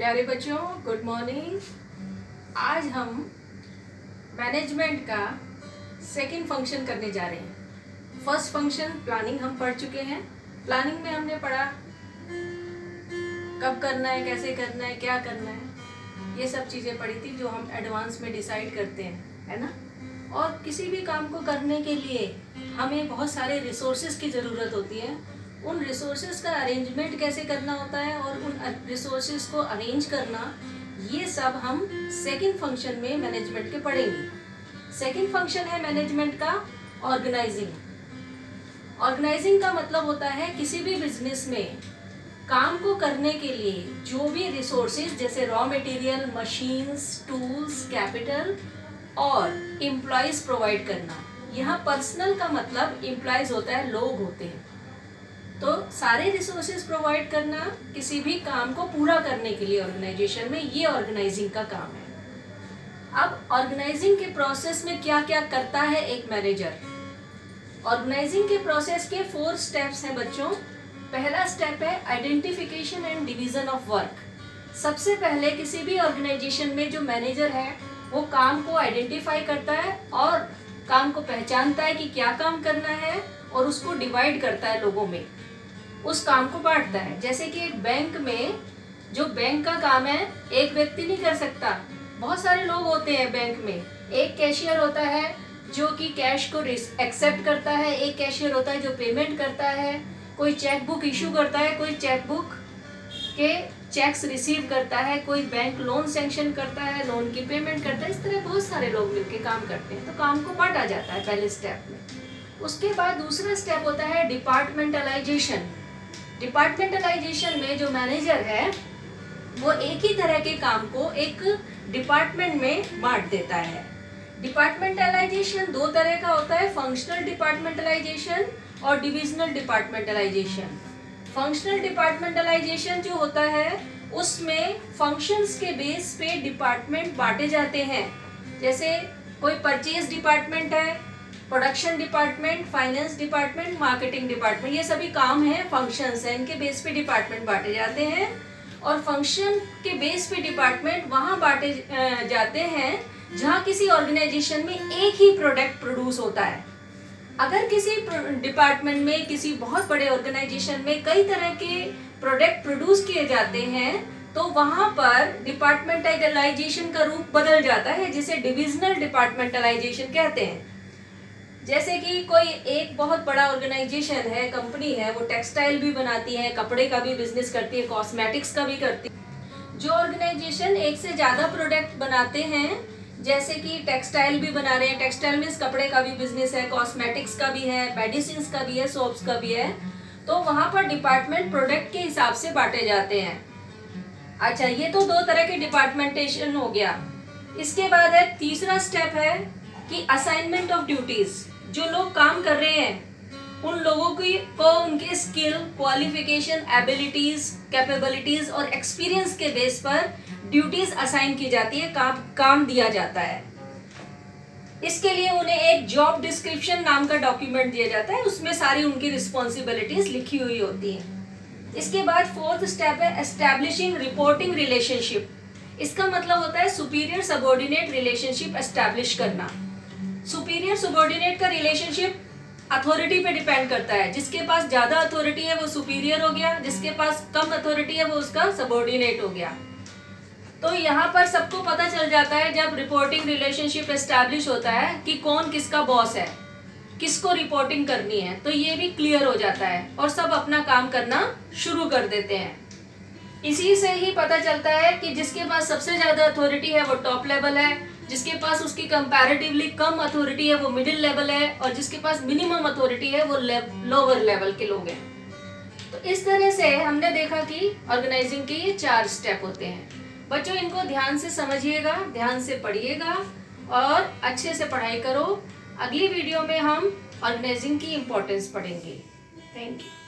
प्यारे बच्चों, good morning. आज हम मैनेजमेंट का सेकंड फंक्शन करने जा रहे हैं। फर्स्ट फंक्शन प्लानिंग हम पढ़ चुके हैं। प्लानिंग में हमने पढ़ा कब करना है, कैसे करना है, क्या करना है, ये सब चीज़ें पढ़ी थी जो हम एडवांस में डिसाइड करते हैं, है ना। और किसी भी काम को करने के लिए हमें बहुत सारे रिसोर्सेज की ज़रूरत होती है। उन रिसोर्सेज का अरेंजमेंट कैसे करना होता है और उन रिसोर्सेज को अरेंज करना, ये सब हम सेकंड फंक्शन में मैनेजमेंट के पढ़ेंगे। सेकंड फंक्शन है मैनेजमेंट का ऑर्गेनाइजिंग। ऑर्गेनाइजिंग का मतलब होता है किसी भी बिजनेस में काम को करने के लिए जो भी रिसोर्सेज जैसे raw material, machines, tools, capital और एम्प्लॉयज प्रोवाइड करना। यहाँ पर्सनल का मतलब एम्प्लॉयज होता है, लोग होते हैं। तो सारे रिसोर्सेज प्रोवाइड करना किसी भी काम को पूरा करने के लिए ऑर्गेनाइजेशन में, ये ऑर्गेनाइजिंग का काम है। अब ऑर्गेनाइजिंग के प्रोसेस में क्या क्या करता है एक मैनेजर। ऑर्गेनाइजिंग के प्रोसेस के 4 स्टेप्स हैं बच्चों। पहला स्टेप है identification and division of work. सबसे पहले किसी भी ऑर्गेनाइजेशन में जो मैनेजर है वो काम को आइडेंटिफाई करता है और काम को पहचानता है कि क्या काम करना है और उसको डिवाइड करता है, लोगों में उस काम को बांटता है। जैसे कि एक बैंक में जो बैंक का काम है एक व्यक्ति नहीं कर सकता, बहुत सारे लोग होते हैं बैंक में। एक कैशियर होता है जो कि कैश को एक्सेप्ट करता है, एक कैशियर होता है जो पेमेंट करता है, कोई चेक बुक इशू करता है, कोई चेक बुक के चेक्स रिसीव करता है, कोई बैंक लोन सैंक्शन करता है, लोन की पेमेंट करता है। इस तरह बहुत सारे लोग मिलकर काम करते हैं, तो काम को बांटा जाता है पहले स्टेप में। उसके बाद दूसरा स्टेप होता है डिपार्टमेंटलाइजेशन। डिपार्टमेंटलाइजेशन में जो मैनेजर है वो एक ही तरह के काम को एक डिपार्टमेंट में बांट देता है। डिपार्टमेंटलाइजेशन 2 तरह का होता है, फंक्शनल डिपार्टमेंटलाइजेशन और डिविजनल डिपार्टमेंटलाइजेशन। फंक्शनल डिपार्टमेंटलाइजेशन जो होता है उसमें फंक्शंस के बेस पे डिपार्टमेंट बांटे जाते हैं। जैसे कोई परचेज डिपार्टमेंट है, production department, finance department, marketing department, ये सभी काम हैं, फंक्शंस हैं, इनके बेस पे डिपार्टमेंट बांटे जाते हैं। और फंक्शन के बेस पे डिपार्टमेंट वहाँ बांटे जाते हैं जहाँ किसी ऑर्गेनाइजेशन में एक ही प्रोडक्ट प्रोड्यूस होता है। अगर किसी डिपार्टमेंट में, किसी बहुत बड़े ऑर्गेनाइजेशन में कई तरह के प्रोडक्ट प्रोड्यूस किए जाते हैं तो वहाँ पर डिपार्टमेंटलाइजेशन का रूप बदल जाता है, जिसे डिविजनल डिपार्टमेंटलाइजेशन कहते हैं। जैसे कि कोई एक बहुत बड़ा ऑर्गेनाइजेशन है, कंपनी है, वो टेक्सटाइल भी बनाती है, कपड़े का भी बिजनेस करती है, कॉस्मेटिक्स का भी करती है। जो ऑर्गेनाइजेशन एक से ज़्यादा प्रोडक्ट बनाते हैं, जैसे कि टेक्सटाइल भी बना रहे हैं, टेक्सटाइल मीन्स कपड़े का भी बिजनेस है, कॉस्मेटिक्स का भी है, मेडिसिन का भी है, सोप्स का भी है, तो वहाँ पर डिपार्टमेंट प्रोडक्ट के हिसाब से बांटे जाते हैं। अच्छा, ये तो 2 तरह के डिपार्टमेंटेशन हो गया। इसके बाद है तीसरा स्टेप है कि असाइनमेंट ऑफ ड्यूटीज। जो लोग काम कर रहे हैं उन लोगों को उनके स्किल, क्वालिफिकेशन, एबिलिटीज, कैपेबिलिटीज और एक्सपीरियंस के बेस पर ड्यूटीज असाइन की जाती है, काम दिया जाता है। इसके लिए उन्हें एक जॉब डिस्क्रिप्शन नाम का डॉक्यूमेंट दिया जाता है, उसमें सारी उनकी रिस्पॉन्सिबिलिटीज लिखी हुई होती हैं। इसके बाद 4th स्टेप है एस्टैब्लिशिंग रिपोर्टिंग रिलेशनशिप। इसका मतलब होता है सुपीरियर सबऑर्डिनेट रिलेशनशिप एस्टैब्लिश करना। सुपीरियर सबऑर्डिनेट का रिलेशनशिप अथॉरिटी पे डिपेंड करता है। जिसके पास ज्यादा अथॉरिटी है वो सुपीरियर हो गया, जिसके पास कम अथॉरिटी है वो उसका सबऑर्डिनेट हो गया। तो यहाँ पर सबको पता चल जाता है जब रिपोर्टिंग रिलेशनशिप एस्टैब्लिश होता है कि कौन किसका बॉस है, किसको रिपोर्टिंग करनी है, तो ये भी क्लियर हो जाता है और सब अपना काम करना शुरू कर देते हैं। इसी से ही पता चलता है कि जिसके पास सबसे ज्यादा अथॉरिटी है वो टॉप लेवल है, जिसके पास उसकी कंपैरेटिवली कम अथॉरिटी है वो मिडिल लेवल है, और जिसके पास मिनिमम अथॉरिटी है वो लोअर लेवल के लोग हैं। तो इस तरह से हमने देखा कि ऑर्गेनाइजिंग के ये 4 स्टेप होते हैं। बच्चों, इनको ध्यान से समझिएगा, ध्यान से पढ़िएगा और अच्छे से पढ़ाई करो। अगली वीडियो में हम ऑर्गेनाइजिंग की इम्पोर्टेंस पढ़ेंगे। Thank you.